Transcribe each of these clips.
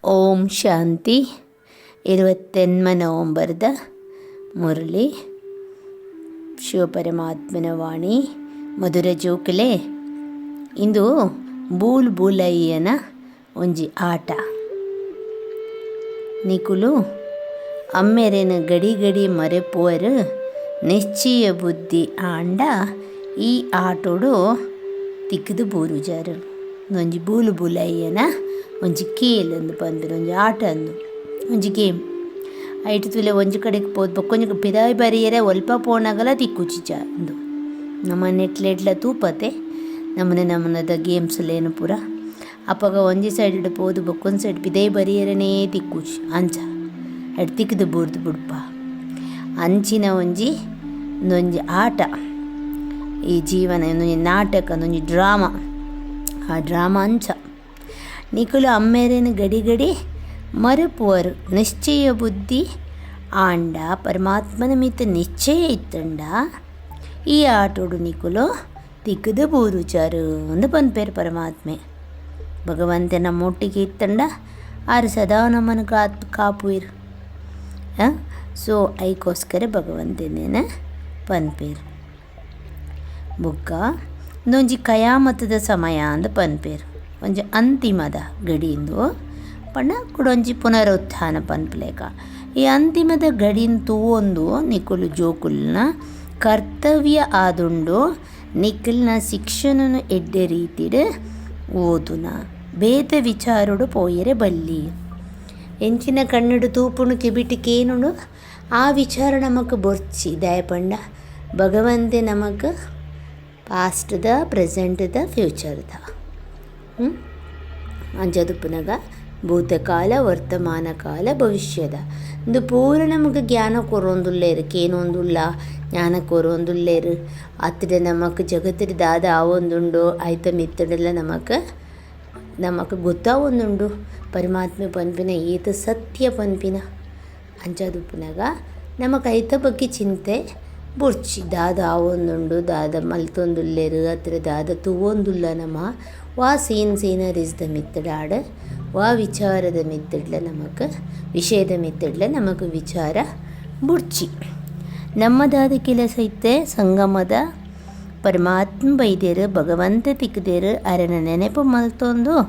ಓಂ ಶಾಂತಿ 28 ನವಂಬರ್ದ ಮುರಳಿ ಶಿವಪರಮಾತ್ಮನ ವಾಣಿ ಮಧುರ ಜೋಕುಲೆ ಇಂದು Boole ಬೂಲಯ್ಯನ ಒಂಜಿ ಆಟ ನಿಕುಲು ಅಮ್ಮೆರೆನ ಗಡಿ ಗಡಿ ಮರೆಪುವರು ನಿಶ್ಚಯ ಬುದ್ಧಿ ಆಂಡ ಈ ಆಟೋಡು ತಿಕ್ಕದು ಬೂರುಜಾರು ಒಂಜಿ ಬೂಲು ಬೂಲಯ್ಯನ ಒಂಜಿ ಕೇಲ್ ಅಂದು ಪಂಪಿನ ಒಂಜಿ ಆಟ ಅಂದು ಒಂಜಿ ಗೇಮ್ ಐಟ್ ತುಲೆ ಒಂಜಿ ಕಡೆಗೆ ಪೋದು ಬೊಕ್ಕೊಂಜಿ ಪಿದಾಯಿ ಬರಿಯರೆ ಒಲ್ಪ ಪೋನಾಗಲ ತಿಕ್ಕುಚಿಚ ಅಂದು ನಮ್ಮ ನೆಟ್ಲೆಟ್ಲ ತೂಪತೆ ನಮ್ಮನದ ಗೇಮ್ಸ್ಲೇನು ಪೂರ ಅಪ್ಪಗ ಒಂಜಿ ಸೈಡ್ ಪೋದು ಬೊಕ್ಕೊಂದು ಸೈಡ್ ಪಿದಾಯಿ ಬರಿಯರನೇ ತಿಕ್ಕುಚಿ ಅಂಚ ಅಡ್ ತಿಕ್ಕದು ಬೂರ್ದು ಬಿಡ್ಪ ಅಂಚಿನ ಒಂಜಿ ಆಟ ಈ ಜೀವನ ಒಂದೊಂಜಿ ನಾಟಕ ಒಂದೊಂಜಿ ಡ್ರಾಮಾ ಆ ಡ್ರಾಮಾ ಅಂಚ ನಿಕುಲು ಅಮ್ಮೇರೇನ ಗಡಿ ಗಡಿ ಮರೆಪುವರು ನಿಶ್ಚಯ ಬುದ್ಧಿ ಆಂಡ ಪರಮಾತ್ಮನ ಮಿತ್ತ ನಿಶ್ಚಯ ಇತ್ತಂಡ ಈ ಆಟೋಡು ನಿಕುಲು ತಿಕ್ಕದು ಬೂರುಚಾರು ಅಂದು ಪನ್ಪೇರು ಪರಮಾತ್ಮೆ ಭಗವಂತ ನಮ್ಮೊಟ್ಟಿಗೆ ಇತ್ತಂಡ ಆರು ಸದಾ ನಮ್ಮನ್ನು ಕಾಪುಯಿರು ಸೊ ಐಕೋಸ್ಕರ ಭಗವಂತನೇನ ಪನ್ಪೇರು ಬುಕ್ಕ ಒಂದೊಂಜಿ ಕಯಾಮತದ ಸಮಯ ಅಂದು ಪನ್ಪೇರು ಒಂಜಿ ಅಂತಿಮದ ಗಡಿಂದು ಪಂಡ ಕುಡೊಂಜಿ ಪುನರುತ್ಥಾನ ಪನ್ಪಲೇಕ ಈ ಅಂತಿಮದ ಗಡಿನ್ ತೂವೊಂದು ನಿಕುಲು ಜೋಕುಲ್ನ ಕರ್ತವ್ಯ ಆದುಂಡು ನಿಖಿಲ್ನ ಶಿಕ್ಷಣನು ಎಡ್ಡೆ ರೀತಿಡ್ ಓದುನ ಬೇತ ವಿಚಾರಡು ಪೋಯರೆ ಬಲ್ಲಿ ಎಂಚಿನ ಕಣ್ಣಡು ತೂಪುಣು ಕಿಬಿಟಿಕೇನುಡು ಆ ವಿಚಾರ ನಮಕ್ ಬೊರ್ಚಿ ದಯಪಂಡ ಭಗವಂತೆ ನಮಕ್ ಪಾಸ್ಟ್ದ ಪ್ರೆಸೆಂಟ್ದ ಫ್ಯೂಚರ್ದ ಅಂಚದುಪ್ಪುನಗ ಭೂತಕಾಲ ವರ್ತಮಾನ ಕಾಲ ಭವಿಷ್ಯದ ಇಂದು ಪೂರ ನಮಗೆ ಜ್ಞಾನ ಕೊರೊಂದುಲ್ಲೇರು ಕೇನೊಂದುಲ್ಲ ಜ್ಞಾನ ಕೊರೊಂದುಲ್ಲೇರು ಅತ್ತಿಡ ನಮಕ್ ಜಗತ್ತಿನ ದಾದ ಆವೊಂದುಂಡು ಐತ ಮಿತ್ತಡೆಲ್ಲ ನಮಕ್ ಗೊತ್ತಾವೊಂದುಂಡು ಪರಮಾತ್ಮೆ ಪನ್ಪಿನ ಏತ ಸತ್ಯ ಪನ್ಪಿನ ಅಂಚದುಪ್ಪುನಗ ನಮಕ್ ಐತ ಬಗ್ಗೆ ಚಿಂತೆ ಬುರ್ಚಿ ದಾದ ಆವೊಂದುಂಡು ದಾದ ಮಲ್ತೊಂದುಲ್ಲೇರು ಹತ್ರ ದಾದ ತೂವೊಂದುಲ್ಲ ವಾ ಸೀನರೀಸ್ದ ಮಿತ್ತಡಾಡ ವಾ ವಿಚಾರದ ಮಿತ್ತಡ್ಲ ನಮಕ್ ವಿಷಯದ ಮಿತ್ತಡ್ಲ ನಮಕ್ ವಿಚಾರ ಬುಡ್ಚಿ ನಮ್ಮದಾದ ಕೆಲಸ ಇತ್ತೆ ಸಂಗಮದ ಪರಮಾತ್ಮ ಬೈದೇರು ಭಗವಂತ ತಿಕ್ಕದೇರು ಅರನ ನೆನಪು ಮಲ್ತೊಂದು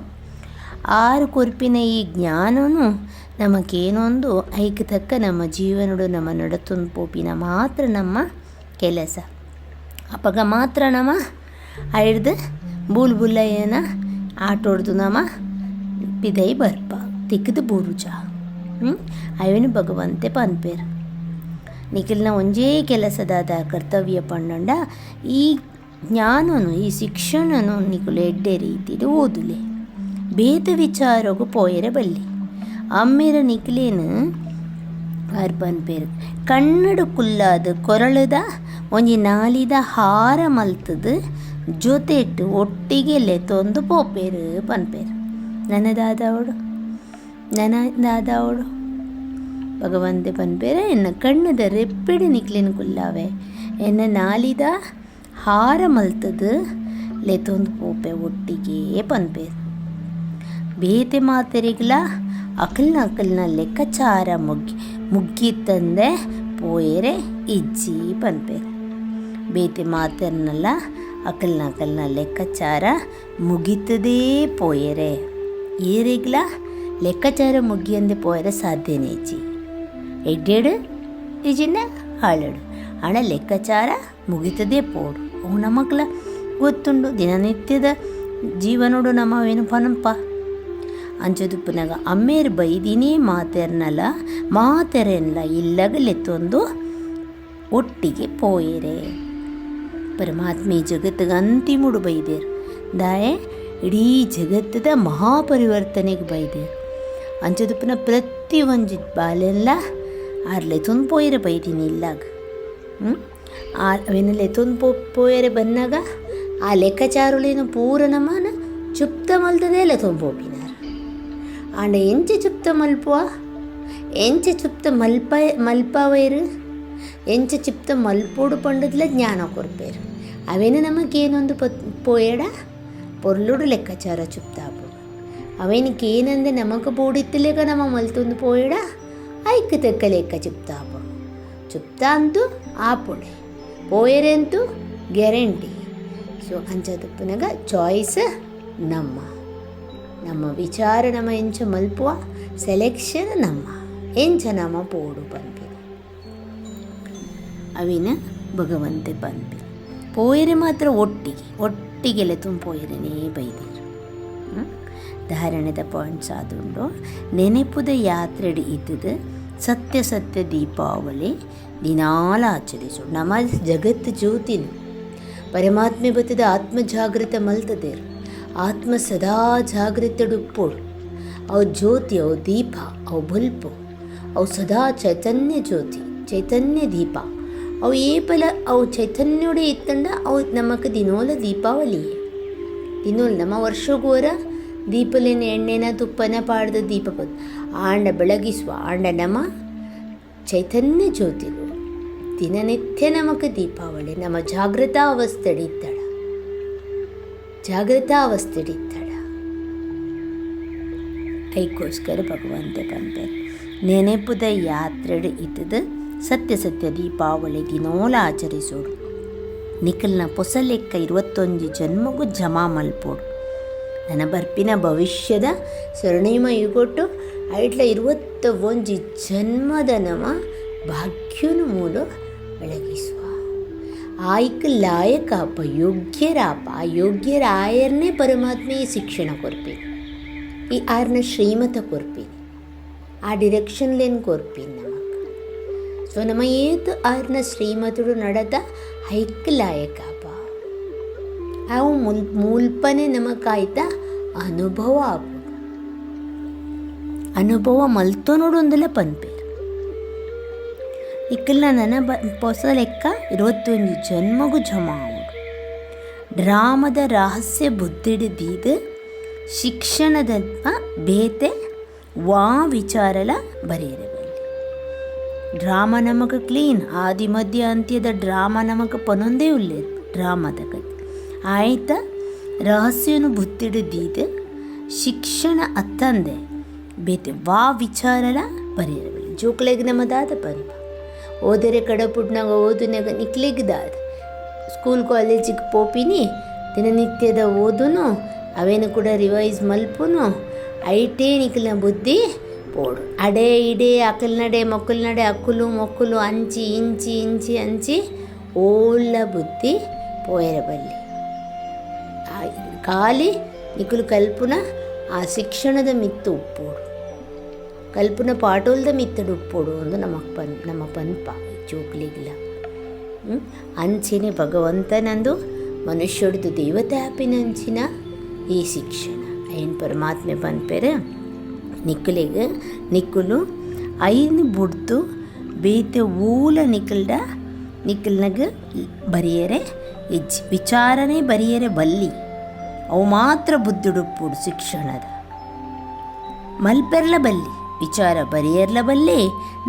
ಆರು ಕೊರ್ಪಿನ ಈ ಜ್ಞಾನನು ನಮಗೇನೊಂದು ಐಕ್ ತಕ್ಕ ನಮ್ಮ ಜೀವನಡು ನಮ್ಮ ನಡತೊಂದು ಪೋಪಿನ ಮಾತ್ರ ನಮ್ಮ ಕೆಲಸ ಅಪ್ಪಗ ಮಾತ್ರ ನಮ್ಮ ಐಡ್ದು ಬೂಲ್ ಬುಲ್ಲಯ್ಯನ ಆಟೋಡ್ದು ನಮ್ಮ ಪಿದೈ ಬರ್ಪ ತಿಕ್ಕದು ಬೂರುಜ ಅವೇನು ಭಗವಂತೆ ಪನ್ಪೇರು ನಿಖಿಲ್ನ ಒಂಜೇ ಕೆಲಸದಾದ ಕರ್ತವ್ಯ ಪಂಡ ಈ ಜ್ಞಾನನು ಈ ಶಿಕ್ಷಣನು ನಿಖಿಲು ಎಡ್ಡೆ ರೀತಿಡು ಓದುಲೆ ಬೇತ ವಿಚಾರಗೂ ಪೋಯರೆ ಬಲ್ಲಿ ಅಮ್ಮೇರ ನಿಖಿಲೇನು ಆರು ಪನ್ಪೇರು ಕನ್ನಡ ಕುಲ್ಲಾದ ಕೊರಳದ ಒಂಜಿ ನಾಲಿದ ಹಾರ ಮಲ್ತದು ಜೊತೆಟ್ಟು ಒಟ್ಟಿಗೆ ಲೆತ್ತೊಂದು ಪೋಪೇರು ಪನ್ಪೇರು ನನ್ನದಾದವಡು ಭಗವಂತೆ ಪನ್ಪೇರು ಎನ್ನ ಕಣ್ಣದ ರೆಪ್ಪಿಡು ನಿಕ್ಲಿನ ಕುಲ್ಲಾವೆ ಎನ್ನ ನಾಲಿದ ಹಾರ ಮಲ್ತದು ಲೆತ್ತೊಂದು ಪೋಪೆ ಒಟ್ಟಿಗೆ ಪನ್ಪೇರು ಬೇತೆ ಮಾತೆರಿಗ್ಲ ಅಕಲ್ನ ಲೆಕ್ಕಾಚಾರ ಮುಗ್ಗಿತ್ತಂದೆ ಪೋಯರೆ ಇಜ್ಜಿ ಪನ್ಪೇರು ಬೇತೆ ಮಾತರ್ನಲ್ಲ ಅಕಲ್ನ ಲೆಕ್ಕಾಚಾರ ಮುಗಿತದೇ ಪೋಯರೆ ಏರಿಗ್ಲ ಲೆಕ್ಕಾಚಾರ ಮುಗಿಯಂದೆ ಪೋಯರೆ ಸಾಧ್ಯನೇ ಇಜ್ಜಿ ಎಡ್ಡೆಡು ಇಜಿನ ಹಾಳಡು ಹಣ ಲೆಕ್ಕಾಚಾರ ಮುಗಿತದೇ ಪೋಡು ಅವು ನಮಗ್ಲ ಗೊತ್ತುಂಡು ದಿನನಿತ್ಯದ ಜೀವನೋಡು ನಮ್ಮವೇನು ಪನಂಪ ಅಂಚದುಪ್ಪನಾಗ ಅಮ್ಮೇರು ಬೈದಿನೇ ಮಾತೆರನ್ಲ ಇಲ್ಲಗಲೆತ್ತೊಂದು ಒಟ್ಟಿಗೆ ಪೋಯರೆ ಪರಮಾತ್ಮೆ ಜಗತ್ತಿಗೆ ಅಂತಿಮುಡು ಬೈದೇರು ದಾಯೆ ಇಡೀ ಜಗತ್ತದ ಮಹಾಪರಿವರ್ತನೆಗೆ ಬೈದೇರು ಅಂಚದುಪ್ಪನ ಪ್ರತಿ ಒಂಜಿ ಬಾಲೆಲ್ಲ ಲೆತ್ತೊಂದು ಪೋಯರೆ ಬೈದೀನಿ ಇಲ್ಲಾಗ ಅವೇನು ಲೆತ್ತೊಂದು ಪೋಯರೆ ಬಂದಾಗ ಆ ಲೆಕ್ಕಾಚಾರುಲೇನು ಪೂರ ನಮ್ಮನ ಚುಪ್ತ ಮಲ್ತದೇ ಲೆತ್ತೊಂದು ಪೋಪಿನಾರ ಆಂಡ ಎಂಚೆ ಚುಪ್ತ ಮಲ್ಪುವ ಎಂಚೆ ಚುಪ್ತ ಮಲ್ಪವೇರು ಎಂಚೆ ಚುಪ್ತ ಮಲ್ಪೋಡು ಪಂಡದ್ಲ ಜ್ಞಾನ ಕೊರ್ಪೇರು ಅವೇನು ನಮಗೇನೊಂದು ಪೋಯಡ ಪೊರ್ಲುಡು ಲೆಕ್ಕಾಚಾರ ಚುಪ್ತಾಪು ಅವನಿಗೆ ಏನಂದ್ರೆ ನಮಗೆ ಬೋಡಿತ್ತಲೇಗ ನಮ್ಮ ಮಲ್ತೊಂದು ಪೋಯಡ ಐಕ್ ತೆಕ್ಕ ಲೆಕ್ಕ ಚುಪ್ತಾಪ ಚುಪ್ತಾ ಅಂತೂ ಆಪುಡೆ ಪೋಯರೆಂತೂ ಗ್ಯಾರಂಟಿ. ಸೊ ಅಂಚದಪ್ಪನಾಗ ಚಾಯ್ಸ್ ನಮ್ಮ ವಿಚಾರ ನಮ್ಮ ಎಂಚ ಮಲ್ಪುವ ಸೆಲೆಕ್ಷನ್ ಎಂಚ ನಮ್ಮ ಪೋಡು ಪನ್ಪಿ ಅವಿನ ಭಗವಂತೆ ಪನ್ಪಿ ಪೋಯರೆ ಮಾತ್ರ ಒಟ್ಟಿಗೆಲೆ ಪೋಯರೆನೇ ಬೈದಿರು. ಧಾರಣೆದ ಪಾಯಿಂಟ್ಸ್ ಆದುಂಡು ನೆನೆಪುದ ಯಾತ್ರೆಡಿ ಇದ್ದದು ಸತ್ಯ ದೀಪಾವಳಿ ದಿನಾಲ ಆಚರಿಸು ನಮ್ಮ ಜಗತ್ತು ಜ್ಯೋತಿನ ಪರಮಾತ್ಮೆ ಬತ್ತದ ಆತ್ಮ ಜಾಗೃತ ಮಲ್ತದೇರು ಆತ್ಮ ಸದಾ ಜಾಗೃತಡುಪ್ಪೋಡು ಅವು ಜ್ಯೋತಿ ಅವು ದೀಪ ಅವು ಬಲ್ಪು ಅವು ಸದಾ ಚೈತನ್ಯ ಜ್ಯೋತಿ ಚೈತನ್ಯ ದೀಪ ಅವು ಏಪಲ ಅವು ಚೈತನ್ಯೋಡೆ ಇತ್ತಂಡ ಅವು ನಮಕ್ ದಿನೋಲ ದೀಪಾವಳಿಯೇ ದಿನೋಲ್ ನಮ್ಮ ವರ್ಷಗೋರ ದೀಪಲೇನ ಎಣ್ಣೆನ ತುಪ್ಪನ ಪಾಡ್ದ ದೀಪ ಆಂಡ ಬೆಳಗಿಸುವ ಆಂಡ ನಮ್ಮ ಚೈತನ್ಯ ಜ್ಯೋತಿಗಳು ದಿನನಿತ್ಯ ನಮಕ್ ದೀಪಾವಳಿ ನಮ್ಮ ಜಾಗೃತಾವಸ್ಥೆಡಿತ್ತಡ ಐಕೋಸ್ಕರ ಭಗವಂತೆ ಪಂಪೆ ನೆನೆಪುದ ಯಾತ್ರೆಡು ಇದ್ದದು ಸತ್ಯ ದೀಪಾವಳಿ ದಿನೋಲ ಆಚರಿಸೋಡು ನಿಖಲ್ನ ಪೊಸಲೆಕ್ಕ 21 ಜನ್ಮಗೂ ಜಮಾ ಮಲ್ಪೋಡು ನನ್ನ ಬರ್ಪಿನ ಭವಿಷ್ಯದ ಸ್ವರ್ಣಿಮ ಯುಗೊಟ್ಟು ಐಟ್ಲ 21 ಜನ್ಮದ ನಮ ಭಾಗ್ಯನು ಮೂಲು ಬೆಳಗಿಸುವ ಆಯ್ಕೆ ಲಾಯಕಾಪ ಯೋಗ್ಯರಾಪ ಆ ಯೋಗ್ಯರಾಯರ್ನೇ ಪರಮಾತ್ಮೆಯ ಶಿಕ್ಷಣ ಕೊರ್ಪೇನೆ ಈ ಆರ್ನ ಶ್ರೀಮತ ಕೊರ್ಪೇನೆ ಆ ಡಿರೆಕ್ಷನ್ಲೇನು ಕೊರ್ಪೇನೆ ನಮಗೆ. ಸೊ ನಮ್ಮ ಏತು ಆರ್ನ ಶ್ರೀಮತುಡು ನಡದ ಹೈಕ್ ಲಾಯಕಾಪ ಅವು ಮುಲ್ಪನೆ ನಮಕಾಯ್ತ ಅನುಭವ ಆಪುಡು ಅನುಭವ ಮಲ್ತೋ ನೋಡೊಂದಲ್ಲ ಪನ್ಪೇರು ಇಕ್ಕಲ್ಲ ನನ್ನ ಹೊಸ ಲೆಕ್ಕ 21 ಜನ್ಮಗೂ ಜಮಾ ಆವುದು ಡ್ರಾಮದ ರಹಸ್ಯ ಬುದ್ಧಿಡಿದೀದು ಶಿಕ್ಷಣದ ಬೇತೆ ವಾ ವಿಚಾರಲ ಬರೆಯರೆ ಡ್ರಾಮ ನಮಗೆ ಕ್ಲೀನ್ ಆದಿ ಮಧ್ಯ ಅಂತ್ಯದ ಡ್ರಾಮ ನಮಗೆ ಪನೊಂದೇ ಉಳ್ಳೇದು ಡ್ರಾಮದ ಕತೆ ಆಯ್ತ ರಹಸ್ಯನು ಬುತ್ತಿಡಿದೀದು ಶಿಕ್ಷಣ ಅತ್ತಂದೆ ಬೇತೆ ವಾ ವಿಚಾರಲ ಬರೆಯರೆ ಜೋಕ್ಲೆಗೆ ನಮ್ಮದಾದ ಪಂಪ ಓದರೆ ಕಡಪುಟ್ನಾಗ ಓದುನಾಗ ನಿಕ್ಲಿಗ್ದಾದ ಸ್ಕೂಲ್ ಕಾಲೇಜಿಗೆ ಪೋಪಿನಿ ದಿನನಿತ್ಯದ ಓದುನು ಅವೇನು ಕೂಡ ರಿವೈಸ್ ಮಲ್ಪುನು ಐಟೇ ನಿಖಲ್ನ ಬುದ್ಧಿ ಪೋಡು ಅಡೆ ಇಡೆ ಅಕಲ್ ನಡೆ ಮೊಕ್ಕಲ್ ನಡೆ ಅಕ್ಕುಲು ಮೊಕ್ಕುಲು ಅಂಚಿ ಇಂಚಿ ಓಲ್ಲ ಬುದ್ಧಿ ಪೋಯರ ಬಲ್ಲಿ ಖಾಲಿ ನಿಖಲು ಕಲ್ಪುನ ಆ ಶಿಕ್ಷಣದ ಮಿತ್ತು ಉಪ್ಪೋಡು ಕಲ್ಪನ ಪಾಟೋಲ್ದ ಮಿತ್ತಡು ಉಪ್ಪೋಡು ಒಂದು ನಮ್ಮ ಪನ್ಪ ಜೋಕ್ಲಿಗಿಲ್ಲ ಅಂಚಿನ ಭಗವಂತನಂದು ಮನುಷ್ಯಡ್ದು ದೇವತೆ ಆಪಿನಂಚಿನ ಈ ಶಿಕ್ಷಣ ಏನು ಪರಮಾತ್ಮೆ ಪನ್ಪೇರೆ ನಿಕ್ಕಲು ಐನು ಬುಡ್ದು ಬೇತೆ ಊಲ ನಿಕ್ಕಲ್ನಾಗ ಬರೆಯರೆ ವಿಚಾರನೇ ಬರೆಯರೆ ಬಲ್ಲಿ ಅವು ಮಾತ್ರ ಬುದ್ಧಿಡುಪ್ಪುಡು ಶಿಕ್ಷಣದ ಮಲ್ಪೆರ್ಲ ಬಲ್ಲಿ ವಿಚಾರ ಬರೆಯರ್ಲ ಬಲ್ಲಿ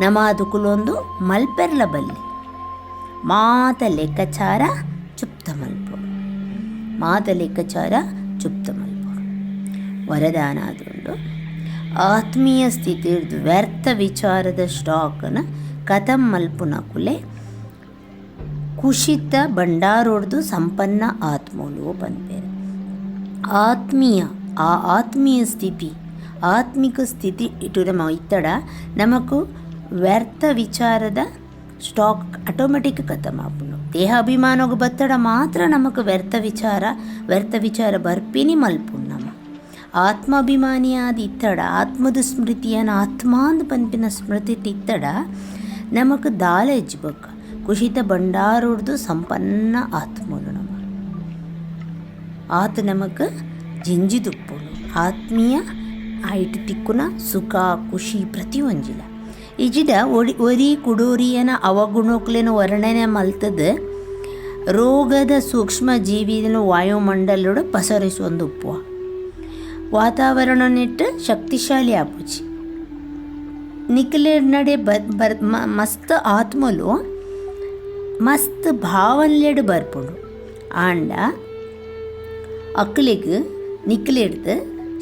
ನಮಾದುಕುಲೊಂದು ಮಲ್ಪೆರ್ಲ ಬಲ್ಲಿ ಮಾತ ಲೆಕ್ಕಾಚಾರ ಚುಪ್ತ ಮಲ್ಪೋಡು ವರದಾನ ಆದುಂಡು ಆತ್ಮೀಯ ಸ್ಥಿತಿ ಹಿಡಿದು ವ್ಯರ್ಥ ವಿಚಾರದ ಸ್ಟಾಕನ ಕಥಂ ಮಲ್ಪುನ ಕುಲೆ ಕುಶಿತ ಭಂಡಾರೋಡ್ದು ಸಂಪನ್ನ ಆತ್ಮೋಲು ಪನ್ಪೇರು ಆತ್ಮೀಯ ಸ್ಥಿತಿ ಆತ್ಮಿಕ ಸ್ಥಿತಿ ಇಟ್ಟು ನಮ್ಮ ಇತ್ತಡ ನಮಕು ವ್ಯರ್ಥ ವಿಚಾರದ ಸ್ಟಾಕ್ ಆಟೋಮೆಟಿಕ್ ಖತಮ್ ಆಪುಂಡು ದೇಹಾಭಿಮಾನಗ ಬತ್ತಡ ಮಾತ್ರ ನಮಕು ವ್ಯರ್ಥ ವಿಚಾರ ಬರ್ಪಿನಿ ಮಲ್ಪುಂಡು ನಮ್ಮ ಆತ್ಮಾಭಿಮಾನಿಯಾದ ಇತ್ತಡ ಆತ್ಮದ ಸ್ಮೃತಿಯನ್ನು ಆತ್ಮಾಂದ ಪನ್ಪಿನ ಸ್ಮೃತಿ ಇತ್ತಡ ನಮಕು ದಾಲ ಹೆಜ್ಬೇಕು ಕುಶಿತ ಭಂಡಾರೋಡ್ದು ಸಂಪನ್ನ ಆತ್ಮನು ನಮ್ಮ ಆತ ನಮಕ್ ಜಿಂಜಿದುಪ್ಪುನು ಆತ್ಮೀಯ ಐಟ್ ತಿಕ್ಕುನ ಸುಖ ಖುಷಿ ಪ್ರತಿ ಒಂಜಿಲ ಇಜಿಡ ಒರಿ ಕುಡೋರಿಯನ ಅವಗುಣೋಕ್ಲೆನ ವರ್ಣನೆ ಮಲ್ತದ ರೋಗದ ಸೂಕ್ಷ್ಮ ಜೀವಿನ ವಾಯುಮಂಡಲೋಡ ಪಸರಿಸೊಂದು ಉಪ್ಪುವ ವಾತಾವರಣ ನೆಟ್ಟು ಶಕ್ತಿಶಾಲಿ ಆಪುಜಿ ನಿಖಲೆ ನಡೆ ಮಸ್ತ್ ಆತ್ಮಲು ಮಸ್ತ್ ಭಾವನ್ಲೆಡು ಬರ್ಪುಂಡು ಆಂಡ ಅಕ್ಕಲಿಗೆ ನಿಕ್ಲೆಡ್ದು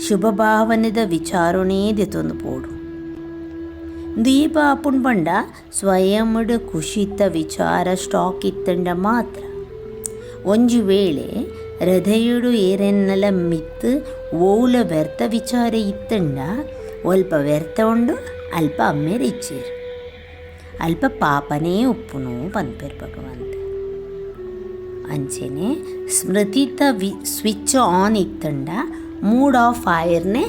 ಶುಭ ಭಾವನೆದ ವಿಚಾರಣೆ ದೆತೊಂದು ಪೋಡು. ದೀಪ ಆಪುಣ್ ಪಂಡ ಸ್ವಯಂಡ್ ಖುಷಿತ ವಿಚಾರ ಸ್ಟಾಕ್ ಇತ್ತಂಡ ಮಾತ್ರ. ಒಂಜಿ ವೇಳೆ ಹೃದಯುಡು ಏರೆನ್ನಲ ಮಿತ್ತು ಓಲ ವ್ಯರ್ಥ ವಿಚಾರ ಇತ್ತಂಡ ಒಲ್ಪ ವ್ಯರ್ಥ ಉಂಡು ಅಲ್ಪ ಅಮ್ಮೆರ್ ಇಚ್ಚೇರು. ಅಲ್ಪ ಪಾಪನೇ ಉಪ್ಪುನು ಪನ್ಪೆರ್ ಭಗವಂತ. ಅಂಚೆನೆ ಸ್ಮೃತಿತ ಸ್ವಿಚ್ ಆನ್ ಇತ್ತಂಡ ಮೂಡ್ ಆಫ್ ಆಯರ್ನೆ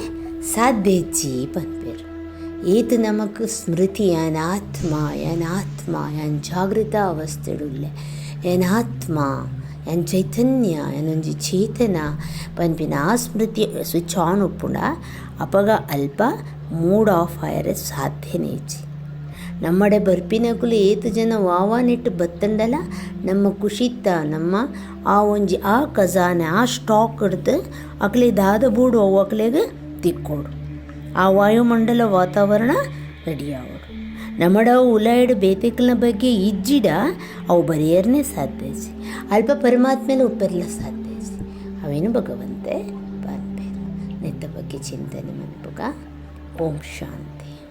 ಸಾಧ್ಯ ಹೆಚ್ಚಿ ಪನ್ಪೆರು. ಏತು ನಮಕ್ ಸ್ಮೃತಿ ಯಾನ್ ಆತ್ಮ ಯಾನ್ ಜಾಗೃತ ಅವಸ್ಥೆಡುಲ್ಲೆ ಯಾನ್ ಆತ್ಮ ಯಾನ್ ಚೈತನ್ಯ ಯಾನೊಂಜಿ ಚೇತನ ಪನ್ಪಿನ ಆ ಸ್ಮೃತಿ ಸ್ವಿಚ್ ಆನ್ ಉಪ್ಪುಂಡ ಅಪಗ ಅಲ್ಪ ಮೂಡ್ ಆಫ್ ಆಯರೆ ಸಾಧ್ಯನೇ ಹೆಚ್ಚಿ. ನಮ್ಮಡೆ ಬರ್ಪಿನಕುಲು ಏತು ಜನ ವಾವಾನೆಟ್ಟು ಬತ್ತಂಡಲ ನಮ್ಮ ಖುಷಿತ್ತ ನಮ್ಮ ಆ ಒಂಜಿ ಆ ಖಜಾನೆ ಆ ಸ್ಟಾಕ್ ಹಿಡ್ದು ಅಕ್ಲೆ ದಾದ ಬೂಡು ಅವು ಅಕ್ಲೆಗೆ ತಿಕ್ಕೋಡು. ಆ ವಾಯುಮಂಡಲ ವಾತಾವರಣ ರೆಡಿ ಆಗೋಡು. ನಮ್ಮಡ ಉಲಾಯ್ಡು ಬೇತೆಕಲ್ನ ಬಗ್ಗೆ ಇಜ್ಜಿಡ ಅವು ಬರೆಯರ್ನೇ ಸಾಧ್ಯಸಿ ಅಲ್ಪ ಪರಮಾತ್ಮೇಲೆ ಉಪ್ಪೆರ್ಲ ಸಾಧ್ಯಸಿ ಅವೇನು ಭಗವಂತೆ ಬಂದ್ಬೇರು. ನೆತ್ತ ಬಗ್ಗೆ ಚಿಂತನೆ ಮನ್ಪುಗ. ಓಂ ಶಾಂತಿ.